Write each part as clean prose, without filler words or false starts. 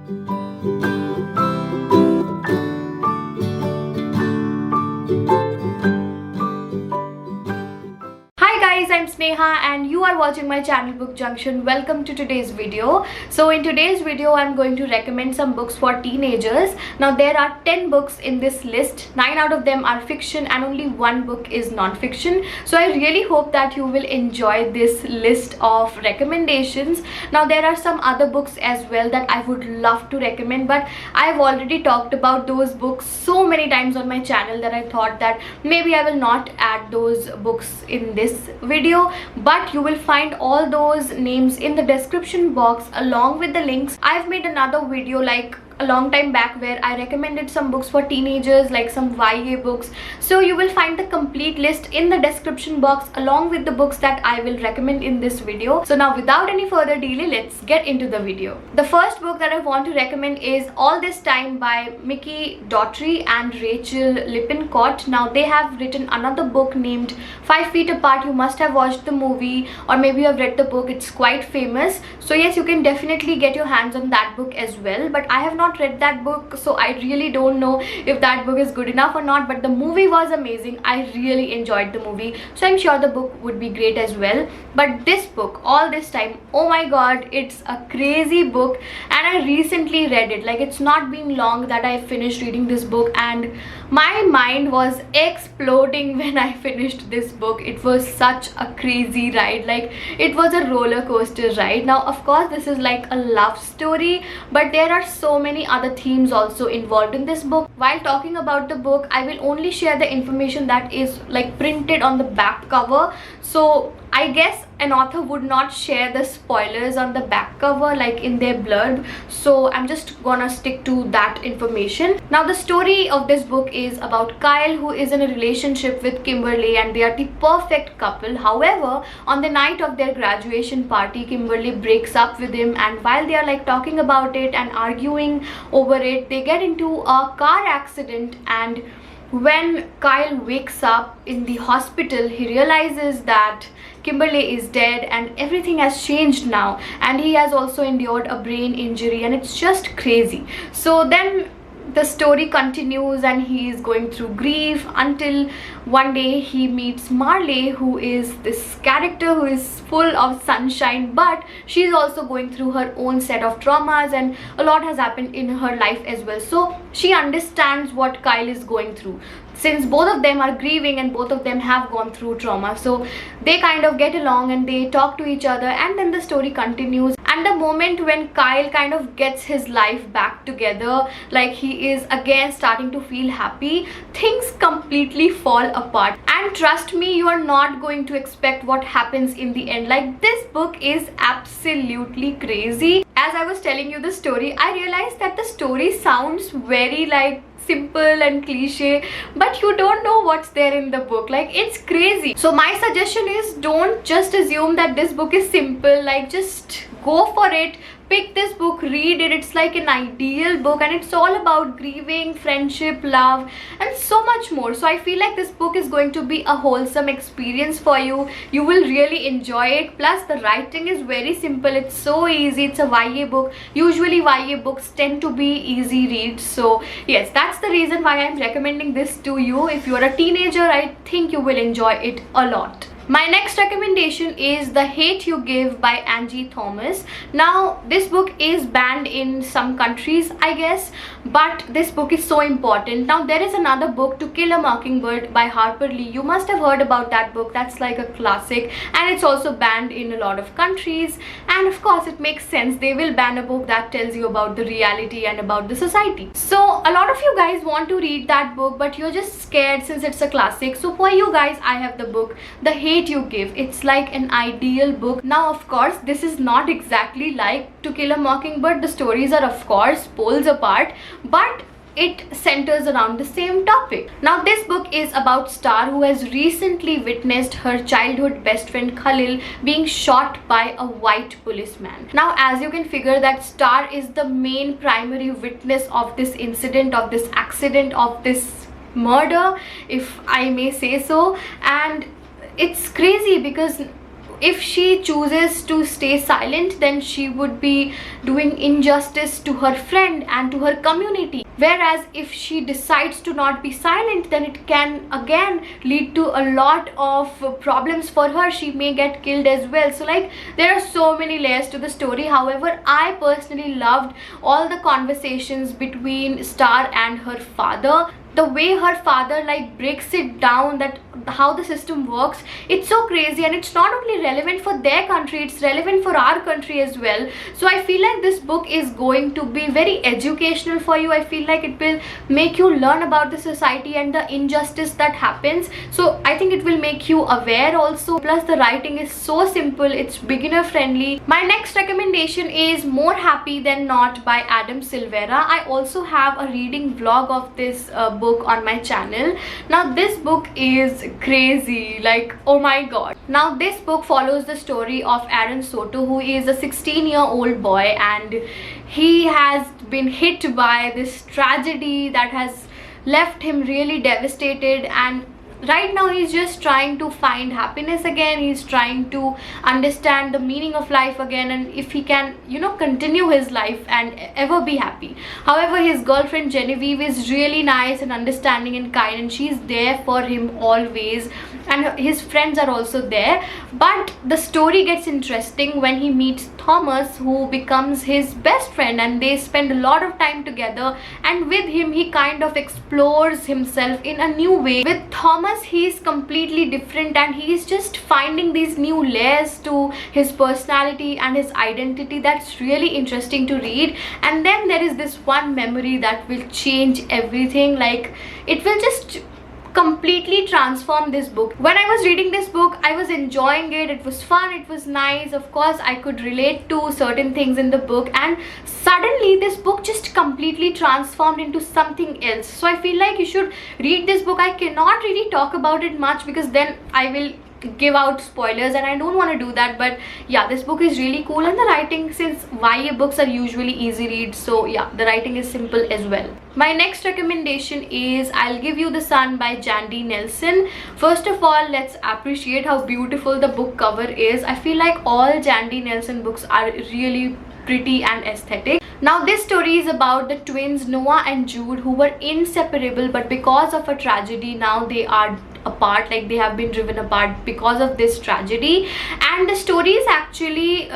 Hi guys, I'm Sneha and you are watching my channel Book Junction. Welcome to today's video. So in today's video, I'm going to recommend some books for teenagers. Now there are 10 books in this list. 9 out of them are fiction and only 1 book is non-fiction. So I really hope that you will enjoy this list of recommendations. Now there are some other books as well that I would love to recommend, but I've already talked about those books so many times on my channel that I thought that maybe I will not add those books in this video, but you will find all those names in the description box along with the links. I've made another video like a long time back where I recommended some books for teenagers, like some YA books, so you will find the complete list in the description box along with the books that I will recommend in this video. So now without any further delay, let's get into the video. The first book that I want to recommend is All This Time by Mickey Daughtry and Rachel Lippincott. Now they have written another book named 5 Feet Apart. You must have watched the movie or maybe you have read the book. It's quite famous, so yes, you can definitely get your hands on that book as well, but I have not read that book, so I really don't know if that book is good enough or not. But the movie was amazing. I really enjoyed the movie, so I'm sure the book would be great as well. But this book, All This Time, oh my god, it's a crazy book and I recently read it. Like, it's not been long that I finished reading this book and my mind was exploding when I finished this book. It was such a crazy ride. Like, it was a roller coaster ride. Now of course this is like a love story, but there are so many other themes also involved in this book. While talking about the book, I will only share the information that is like printed on the back cover, so I guess an author would not share the spoilers on the back cover like in their blurb, so I'm just gonna stick to that information. Now the story of this book is about Kyle, who is in a relationship with Kimberly and they are the perfect couple. However, on the night of their graduation party, Kimberly breaks up with him, and while they are like talking about it and arguing over it, they get into a car accident, and when Kyle wakes up in the hospital, he realizes that Kimberly is dead and everything has changed now, and he has also endured a brain injury, and it's just crazy. So then the story continues and he is going through grief until one day he meets Marley, who is this character who is full of sunshine, but she's also going through her own set of traumas and a lot has happened in her life as well. So she understands what Kyle is going through, since both of them are grieving and both of them have gone through trauma. So they kind of get along and they talk to each other, and then the story continues. And the moment when Kyle kind of gets his life back together, like he is again starting to feel happy, things completely fall apart. And trust me, you are not going to expect what happens in the end. Like, this book is absolutely crazy. As I was telling you the story, I realized that the story sounds very like simple and cliche, but you don't know what's there in the book. Like, it's crazy. So my suggestion is, don't just assume that this book is simple. Like, just go for it, pick this book, read it. It's like an ideal book and it's all about grieving, friendship, love, and so much more. So I feel like this book is going to be a wholesome experience for you. You will really enjoy it. Plus the writing is very simple. It's so easy. It's a YA book. Usually YA books tend to be easy reads. So yes, that's the reason why I'm recommending this to you. If you're a teenager, I think you will enjoy it a lot. My next recommendation is The Hate You Give by Angie Thomas. Now this book is banned in some countries, I guess, but this book is so important. Now there is another book, To Kill a Mockingbird by Harper Lee. You must have heard about that book. That's like a classic and it's also banned in a lot of countries, and of course it makes sense. They will ban a book that tells you about the reality and about the society. So a lot of you guys want to read that book, but you're just scared since it's a classic. So for you guys, I have the book The Hate You Give. It's like an ideal book. Now of course this is not exactly like To Kill a Mockingbird. The stories are of course poles apart, but it centers around the same topic. Now this book is about Star, who has recently witnessed her childhood best friend Khalil being shot by a white policeman. Now as you can figure that Star is the main primary witness of this incident, of this accident, of this murder, if I may say so. And it's crazy because if she chooses to stay silent, then she would be doing injustice to her friend and to her community. Whereas if she decides to not be silent, then it can again lead to a lot of problems for her. She may get killed as well. So like, there are so many layers to the story. However, I personally loved all the conversations between Star and her father. The way her father like breaks it down, that how the system works, it's so crazy, and it's not only relevant for their country, it's relevant for our country as well. So I feel like this book is going to be very educational for you. I feel like it will make you learn about the society and the injustice that happens. So I think it will make you aware also. Plus the writing is so simple, it's beginner friendly. My next recommendation is More Happy Than Not by Adam Silvera. I also have a reading vlog of this book on my channel. Now this book is crazy, like, oh my god. Now this book follows the story of Aaron Soto, who is a 16-year-old boy, and he has been hit by this tragedy that has left him really devastated, and right now he's just trying to find happiness again. He's trying to understand the meaning of life again, and if he can, you know, continue his life and ever be happy. However, his girlfriend Genevieve is really nice and understanding and kind, and she's there for him always, and his friends are also there. But the story gets interesting when he meets Thomas, who becomes his best friend, and they spend a lot of time together, and with him he kind of explores himself in a new way. With Thomas, he's completely different, and he's just finding these new layers to his personality and his identity. That's really interesting to read. And then there is this one memory that will change everything. Like, it will just completely transform this book. When I was reading this book, I was enjoying it. It was fun, it was nice. Of course, I could relate to certain things in the book, and suddenly this book just completely transformed into something else. So I feel like you should read this book. I cannot really talk about it much because then I will give out spoilers, and I don't want to do that. But yeah, this book is really cool, and the writing, since YA books are usually easy reads, so yeah, the writing is simple as well. My next recommendation is I'll Give You the Sun by Jandy Nelson. First of all, let's appreciate how beautiful the book cover is. I feel like all Jandy Nelson books are really pretty and aesthetic. Now this story is about the twins Noah and Jude, who were inseparable, but because of a tragedy now they are apart. Like, they have been driven apart because of this tragedy, and the story is actually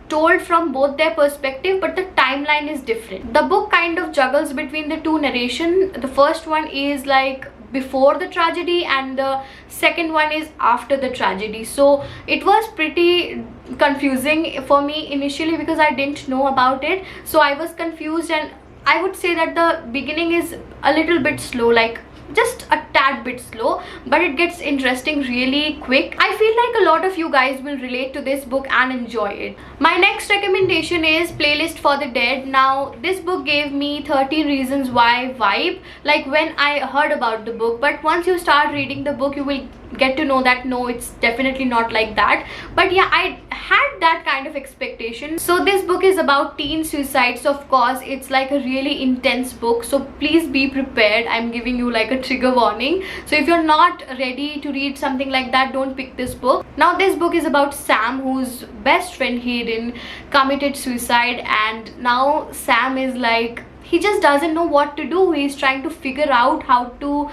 told from both their perspective, but the timeline is different. The book kind of juggles between the two narration. The first one is like before the tragedy, and the second one is after the tragedy. So it was pretty confusing for me initially because I didn't know about it, so I was confused, and I would say that the beginning is a little bit slow, like just a tad bit slow, but it gets interesting really quick. I feel like a lot of you guys will relate to this book and enjoy it. My next recommendation is Playlist for the Dead. Now this book gave me 13 Reasons Why vibe, like when I heard about the book, but once you start reading the book you will get to know that no, it's definitely not like that. But yeah, I had that kind of expectation. So this book is about teen suicide, so of course it's like a really intense book, so please be prepared. I'm giving you like a trigger warning, so if you're not ready to read something like that, don't pick this book. Now this book is about Sam, whose best friend Hayden committed suicide, and now Sam is like, he just doesn't know what to do. He's trying to figure out how to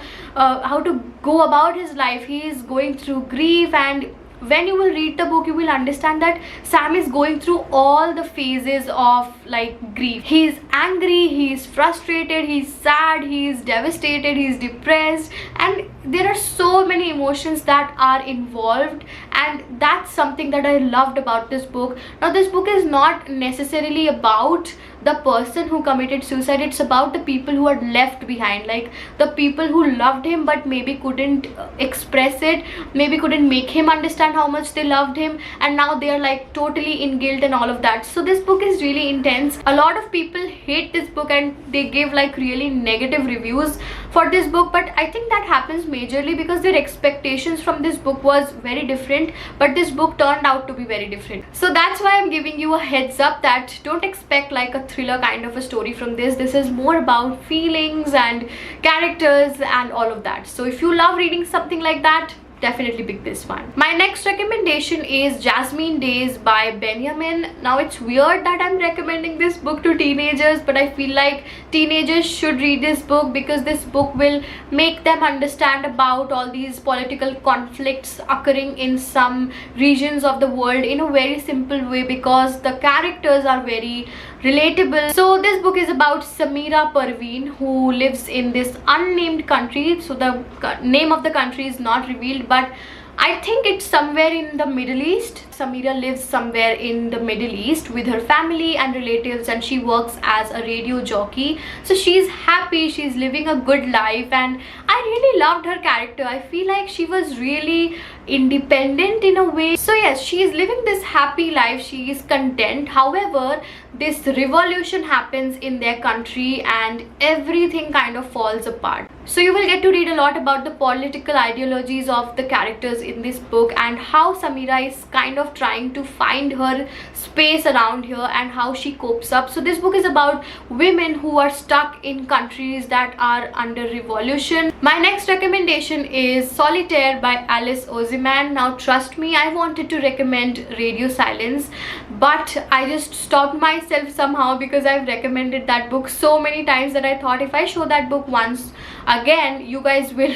go about his life. He is going through grief, and when you will read the book you will understand that Sam is going through all the phases of like grief. He's angry, he's frustrated, he's sad, he's devastated, he's depressed, and there are so many emotions that are involved, and that's something that I loved about this book. Now this book is not necessarily about the person who committed suicide, it's about the people who are left behind, like the people who loved him but maybe couldn't express it, maybe couldn't make him understand how much they loved him, and now they are like totally in guilt and all of that. So this book is really intense. A lot of people hate this book and they give like really negative reviews for this book, but I think that happens majorly because their expectations from this book was very different, but this book turned out to be very different. So that's why I'm giving you a heads up that don't expect like a thriller kind of a story from this. This is more about feelings and characters and all of that. So if you love reading something like that, definitely pick this one. My next recommendation is Jasmine Days by Benjamin. Now it's weird that I'm recommending this book to teenagers, but I feel like teenagers should read this book because this book will make them understand about all these political conflicts occurring in some regions of the world in a very simple way, because the characters are very relatable. So this book is about Samira Parveen, who lives in this unnamed country. So the name of the country is not revealed, but I think it's somewhere in the Middle East. Samira lives somewhere in the Middle East with her family and relatives, and she works as a radio jockey. So she's happy, she's living a good life, and I really loved her character. I feel like she was really independent in a way. So yes, she is living this happy life, she is content. However, this revolution happens in their country and everything kind of falls apart. So you will get to read a lot about the political ideologies of the characters in this book and how Samira is kind of trying to find her space around here and how she copes up. So this book is about women who are stuck in countries that are under revolution. My next recommendation is Solitaire by Alice Oseman. Now trust me, I wanted to recommend Radio Silence, but I just stopped myself somehow because I've recommended that book so many times that I thought if I show that book once again, you guys will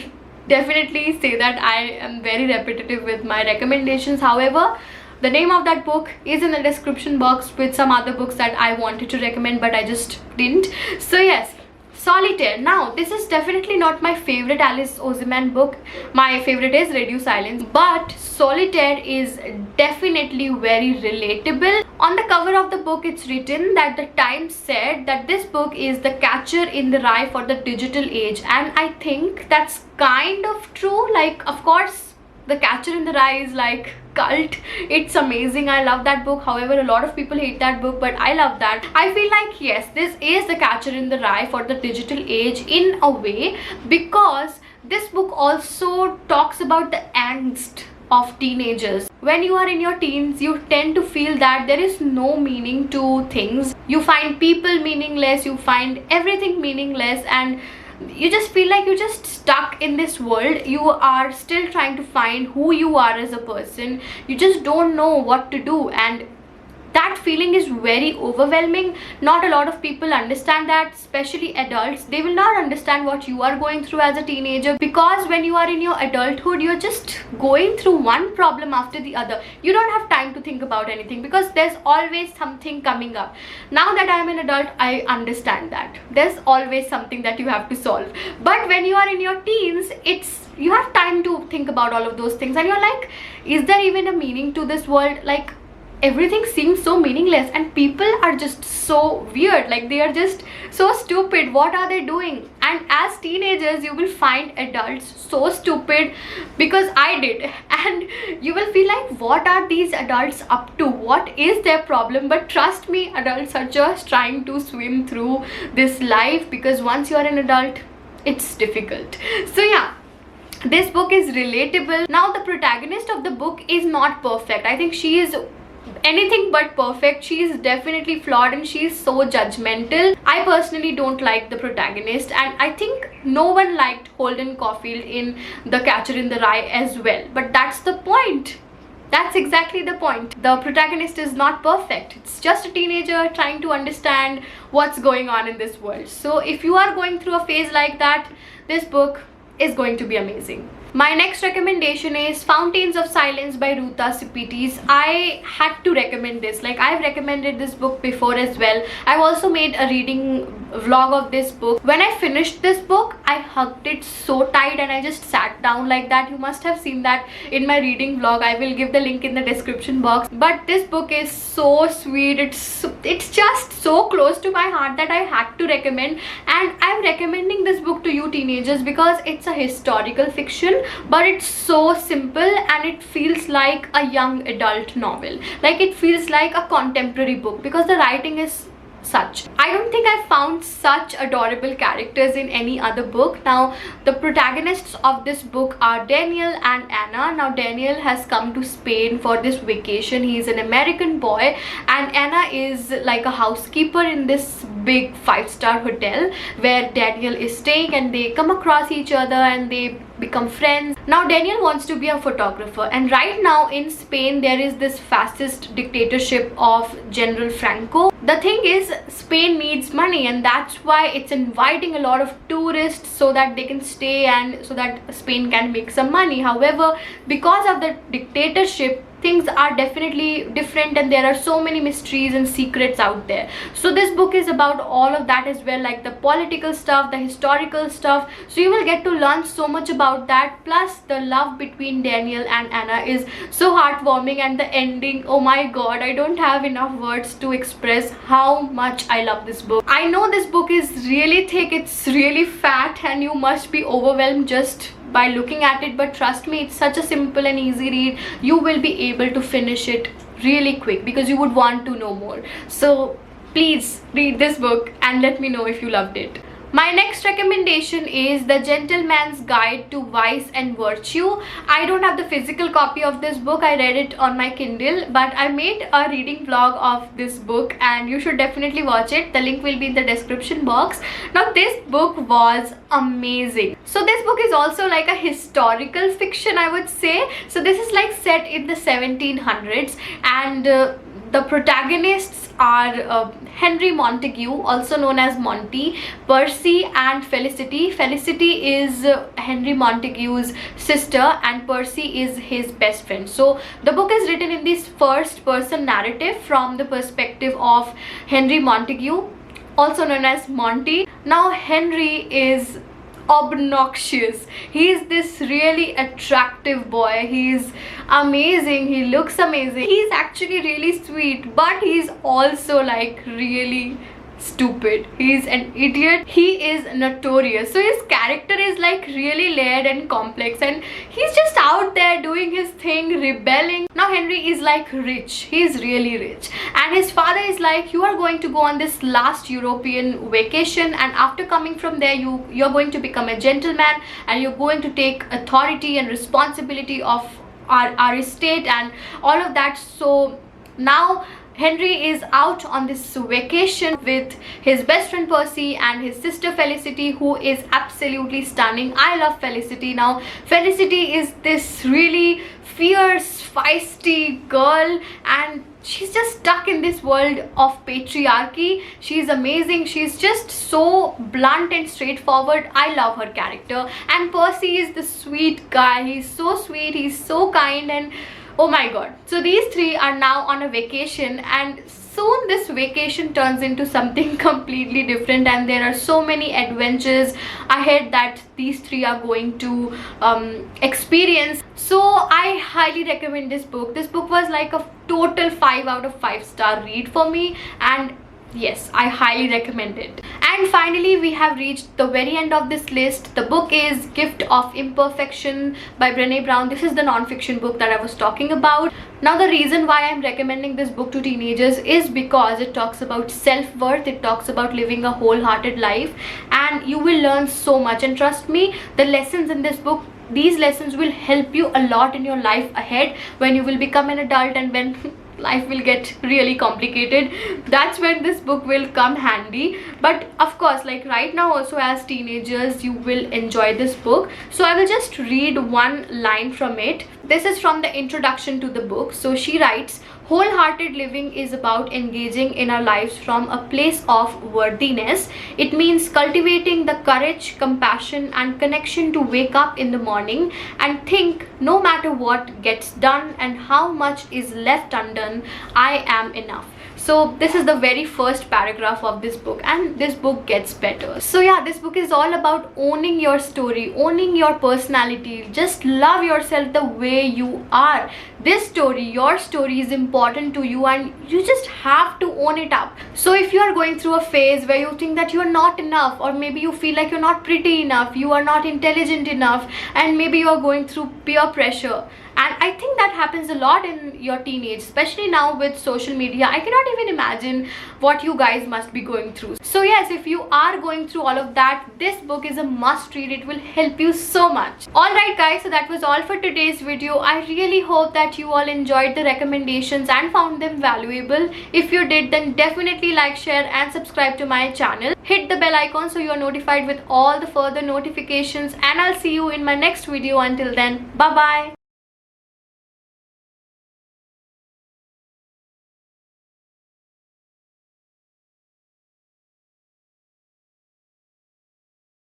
definitely say that I am very repetitive with my recommendations. However, the name of that book is in the description box with some other books that I wanted to recommend, but I just didn't. So yes, Solitaire. Now this is definitely not my favorite Alice Oseman book. My favorite is Radio Silence, but Solitaire is definitely very relatable. On the cover of the book it's written that the Times said that this book is the catcher in the rye for the digital age, and I think that's kind of true. Like, of course, The Catcher in the Rye is like cult. It's amazing. I love that book. However, a lot of people hate that book, but I love that. I feel like yes, this is The Catcher in the Rye for the digital age in a way, because this book also talks about the angst of teenagers. When you are in your teens, you tend to feel that there is no meaning to things. You find people meaningless, you find everything meaningless, and you just feel like you're just stuck in this world. You are still trying to find who you are as a person. You just don't know what to do, and that feeling is very overwhelming. Not a lot of people understand that, especially adults. They will not understand what you are going through as a teenager, because when you are in your adulthood, you're just going through one problem after the other. You don't have time to think about anything because there's always something coming up. Now that I am an adult, I understand that there's always something that you have to solve. But when you are in your teens, you have time to think about all of those things, and you're like, is there even a meaning to this world? Like, everything seems so meaningless, and people are just so weird. Like, they are just so stupid. What are they doing? And as teenagers, you will find adults so stupid, because I did, and you will feel like, what are these adults up to? What is their problem? But trust me, adults are just trying to swim through this life, because once you are an adult, it's difficult. So yeah, this book is relatable. Now the protagonist of the book is not perfect. I think she is anything but perfect. She is definitely flawed, and she is so judgmental. I personally don't like the protagonist, and I think no one liked Holden Caulfield in The Catcher in the Rye as well. But that's the point. That's exactly the point. The protagonist is not perfect. It's just a teenager trying to understand what's going on in this world. So if you are going through a phase like that, this book is going to be amazing. My next recommendation is Fountains of Silence by Ruta Sepetys. I had to recommend this. Like, I've recommended this book before as well. I've also made a reading vlog of this book. When I finished this book, I hugged it so tight and I just sat down like that. You must have seen that in my reading vlog. I will give the link in the description box. But this book is so sweet. It's just so close to my heart that I had to recommend. And I'm recommending this book to you teenagers because it's a historical fiction, but it's so simple and it feels like a young adult novel. Like, it feels like a contemporary book because the writing is such. I don't think I found such adorable characters in any other book. Now, the protagonists of this book are Daniel and Anna. Now, Daniel has come to Spain for this vacation. He is an American boy, and Anna is like a housekeeper in this big 5-star hotel where Daniel is staying, and they come across each other and they become friends. Now, Daniel wants to be a photographer, and right now in Spain there is this fascist dictatorship of General Franco. The thing is, Spain needs money, and that's why it's inviting a lot of tourists so that they can stay and so that Spain can make some money. However, because of the dictatorship, things are definitely different, and there are so many mysteries and secrets out there. So this book is about all of that as well, like the political stuff, the historical stuff. So you will get to learn so much about that. Plus, the love between Daniel and Anna is so heartwarming, and the ending, oh my god, I don't have enough words to express how much I love this book. I know this book is really thick, it's really fat, and you must be overwhelmed just by looking at it, but trust me, it's such a simple and easy read. You will be able to finish it really quick because you would want to know more. So please read this book and let me know if you loved it. My next recommendation is The Gentleman's Guide to Vice and Virtue. I don't have the physical copy of this book. I read it on my Kindle, but I made a reading vlog of this book and you should definitely watch it. The link will be in the description box. Now, this book was amazing. So this book is also like a historical fiction, I would say. So this is like set in the 1700s, and the protagonists are Henry Montague, also known as Monty, Percy and Felicity. Felicity is Henry Montague's sister and Percy is his best friend. So the book is written in this first person narrative from the perspective of Henry Montague, also known as Monty. Now, Henry is obnoxious. He is this really attractive boy. He is amazing. He looks amazing. He's actually really sweet, but he's also like really stupid. He's an idiot. He is notorious. So his character is like really layered and complex, and he's just out there doing his thing, rebelling. Now Henry is like rich. He's really rich, and his father is like, you are going to go on this last European vacation, and after coming from there you're going to become a gentleman and you're going to take authority and responsibility of our estate and all of that. So now Henry is out on this vacation with his best friend Percy and his sister Felicity, who is absolutely stunning. I love Felicity. Now, Felicity is this really fierce, feisty girl, and she's just stuck in this world of patriarchy. She's amazing. She's just so blunt and straightforward. I love her character. And Percy is the sweet guy. He's so sweet. He's so kind, and oh my god. So these three are now on a vacation, and soon this vacation turns into something completely different, and there are so many adventures ahead that these three are going to experience. So I highly recommend this book. This book was like a total 5 out of 5 star read for me, and yes, I highly recommend it. And finally, we have reached the very end of this list. The book is Gift of Imperfection by Brené Brown. This is the non-fiction book that I was talking about. Now, the reason why I'm recommending this book to teenagers is because it talks about self-worth. It talks about living a wholehearted life, and you will learn so much. And trust me, the lessons in this book, these lessons will help you a lot in your life ahead when you will become an adult and when life will get really complicated. That's when this book will come handy. But of course, like right now also as teenagers, you will enjoy this book. So I will just read one line from it. This is from the introduction to the book. So she writes, wholehearted living is about engaging in our lives from a place of worthiness. It means cultivating the courage, compassion, and connection to wake up in the morning and think, no matter what gets done and how much is left undone, I am enough. So this is the very first paragraph of this book, and this book gets better. So yeah, this book is all about owning your story, owning your personality. Just love yourself the way you are. This story, your story, is important to you, and you just have to own it up. So if you are going through a phase where you think that you are not enough, or maybe you feel like you're not pretty enough, you are not intelligent enough, and maybe you are going through peer pressure, And I think that happens a lot in your teenage, especially now with social media. I cannot even imagine what you guys must be going through. So yes, if you are going through all of that, this book is a must read. It will help you so much. Alright guys, so that was all for today's video. I really hope that you all enjoyed the recommendations and found them valuable. If you did, then definitely like, share and subscribe to my channel. Hit the bell icon so you are notified with all the further notifications, and I'll see you in my next video. Until then, bye bye.